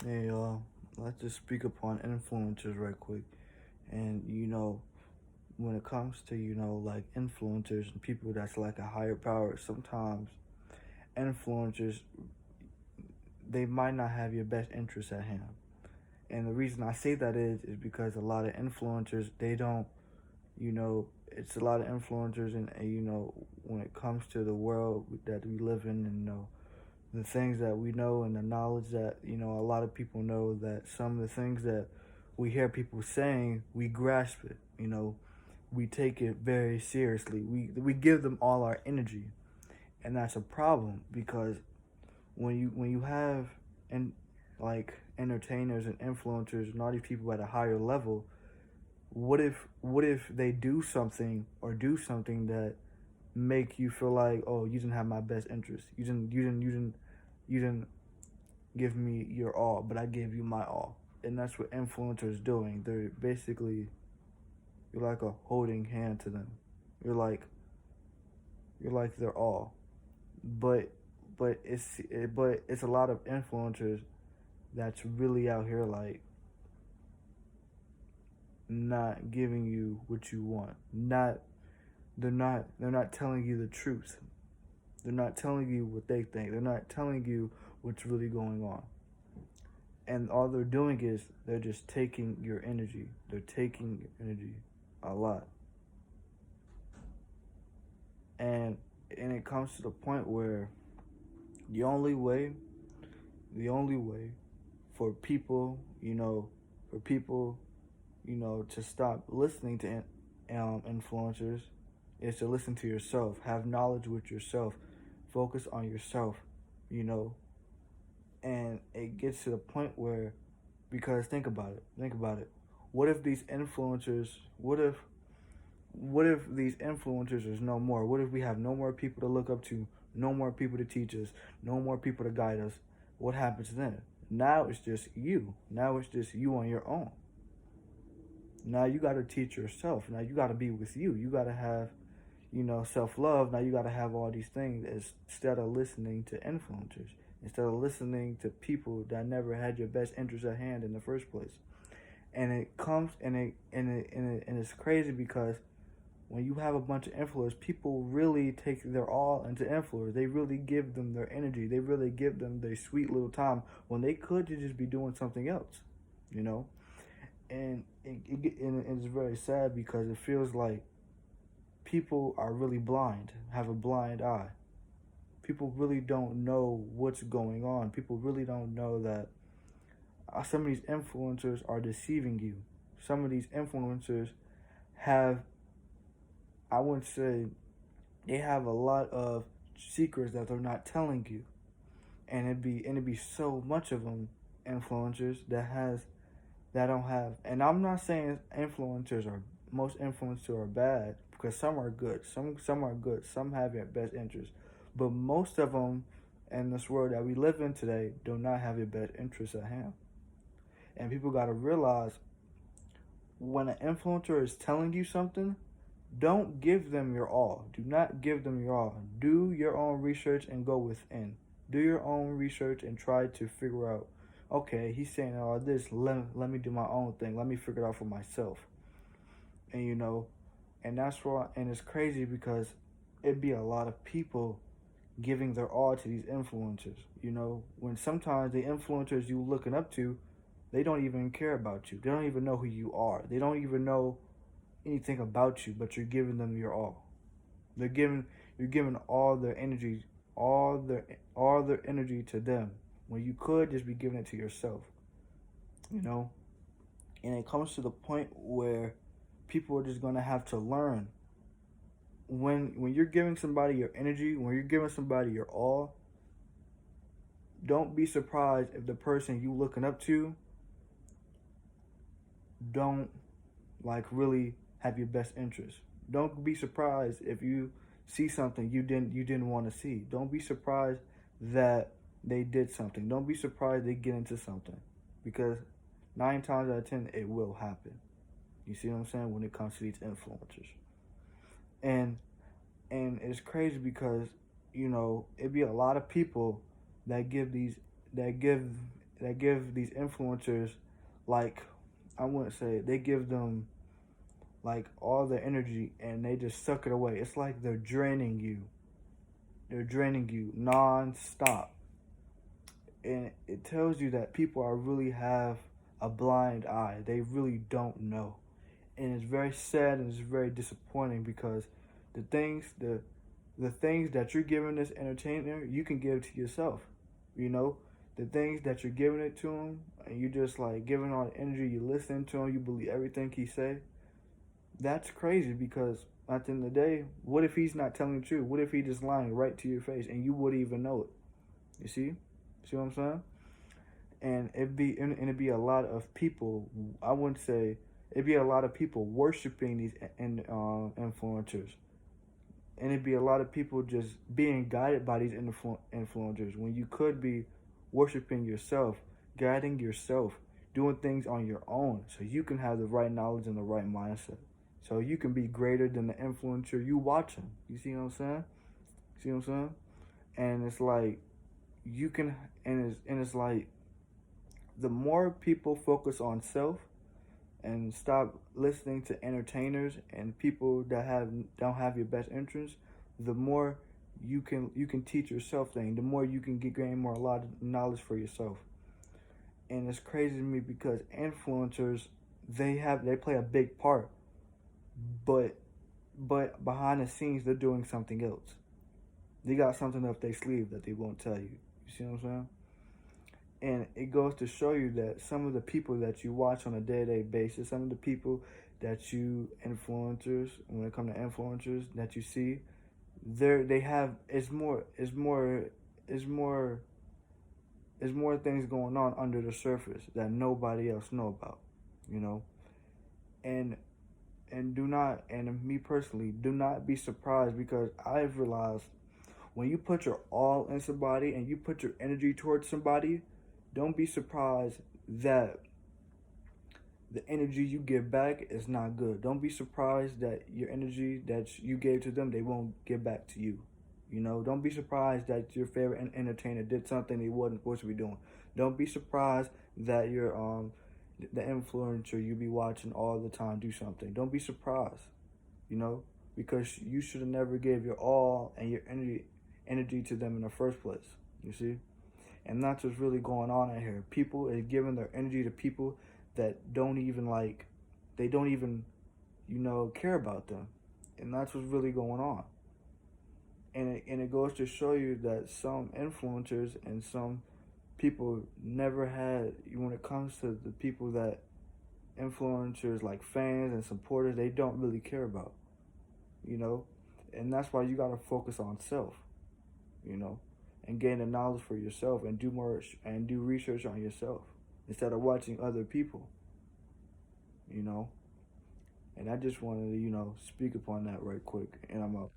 Hey, let's just speak upon influencers right quick. And, when it comes to, like influencers and people that's like a higher power, sometimes influencers, they might not have your best interest at hand. And the reason I say that is because a lot of influencers, they don't, it's a lot of influencers and, when it comes to the world that we live in and, the things that we know and the knowledge that a lot of people know, that some of the things that we hear people saying, we grasp it. We take it very seriously. We give them all our energy, and that's a problem because when you have and like entertainers and influencers and all these people at a higher level, what if they do something or do something that make you feel like, oh, you didn't have my best interest, you didn't give me your all, but I gave you my all. And that's what influencers doing. They're basically, you're like a holding hand to them. You're like you're like their all. But but it's a lot of influencers that's really out here like not giving you what you want. They're not telling you the truth. They're not telling you what they think. They're not telling you what's really going on. And all they're doing is they're just taking your energy. They're taking your energy a lot. And it comes to the point where the only way, the only way for people, for people, to stop listening to influencers is to listen to yourself, have knowledge with yourself, focus on yourself, you know. And it gets to the point where, because think about it. What if these influencers, what if these influencers is no more? What if we have no more people to look up to, no more people to teach us, no more people to guide us? What happens then? Now it's just you. Now it's just you on your own. Now you got to teach yourself. Now you got to be with you. You got to have, self love. Now you got to have all these things instead of listening to influencers, instead of listening to people that never had your best interest at hand in the first place. And it comes and it's crazy because when you have a bunch of influencers, people really take their all into influencers. They really give them their energy. They really give them their sweet little time when they could just be doing something else, you know. And it's very sad because it feels like people are really blind, have a blind eye. People really don't know what's going on. People really don't know that some of these influencers are deceiving you. Some of these influencers have, I wouldn't say, they have a lot of secrets that they're not telling you, and it'd be so much of them influencers that don't have. And I'm not saying influencers are most influencers are bad, because some are good, some are good, some have your best interest, but most of them in this world that we live in today do not have your best interest at hand. And people got to realize, when an influencer is telling you something, don't give them your all. Do not give them your all. Do your own research and go within. Do your own research and try to figure out, okay, he's saying all this, let me do my own thing. Let me figure it out for myself. And and that's why, and it's crazy because it'd be a lot of people giving their all to these influencers. When sometimes the influencers you looking up to, they don't even care about you. They don't even know who you are. They don't even know anything about you, but you're giving them your all. They're giving you're giving all their energy, all their all their energy to them, when you could just be giving it to yourself. You know, and it comes to the point where people are just gonna have to learn, when you're giving somebody your energy, when you're giving somebody your all. Don't be surprised if the person you looking up to don't like really have your best interest. Don't be surprised if you see something you didn't want to see. Don't be surprised that they did something. Don't be surprised they get into something, because 9 times out of 10 it will happen. You see what I'm saying, when it comes to these influencers. And it's crazy because it'd be a lot of people that give that give these influencers, like, I wouldn't say they give them like all their energy and they just suck it away. It's like they're draining you. They're draining you non-stop. And it tells you that people are really have a blind eye. They really don't know. And it's very sad and it's very disappointing because the things the things that you're giving this entertainer, you can give to yourself. You know, the things that you're giving it to him, and you just like giving all the energy, you listen to him, you believe everything he say. That's crazy because at the end of the day, what if he's not telling the truth? What if he just lying right to your face and you wouldn't even know it? You see what I'm saying? And it'd be a lot of people. I wouldn't say it'd be a lot of people worshiping these influencers, and it'd be a lot of people just being guided by these influencers when you could be worshiping yourself, guiding yourself, doing things on your own so you can have the right knowledge and the right mindset. So you can be greater than the influencer you watching. You see what I'm saying? See what I'm saying? And it's like you can, and it's like the more people focus on self and stop listening to entertainers and people that don't have your best interests, the more you can teach yourself things. The more you can gain more a lot of knowledge for yourself. And it's crazy to me because influencers they play a big part, but behind the scenes they're doing something else. They got something up their sleeve that they won't tell you. You see what I'm saying? And it goes to show you that some of the people that you watch on a day-to-day basis, some of the people that you influencers, when it comes to influencers that you see, they have it's more things going on under the surface that nobody else know about, you know. And do not, and me personally, do not be surprised because I've realized when you put your all in somebody and you put your energy towards somebody, don't be surprised that the energy you give back is not good. Don't be surprised that your energy that you gave to them, they won't give back to you. You know, don't be surprised that your favorite entertainer did something he wasn't supposed to be doing. Don't be surprised that your the influencer you be watching all the time do something. Don't be surprised, you know, because you should have never gave your all and your energy to them in the first place. You see? And that's what's really going on out here. People are giving their energy to people that don't even they don't even, you know, care about them. And that's what's really going on. And it goes to show you that some influencers and some people never had, when it comes to the people that influencers like fans and supporters, they don't really care about, you know? And that's why you got to focus on self, you know, and gain the knowledge for yourself and do more and do research on yourself instead of watching other people, you know. And I just wanted to, you know, speak upon that right quick, and I'm up.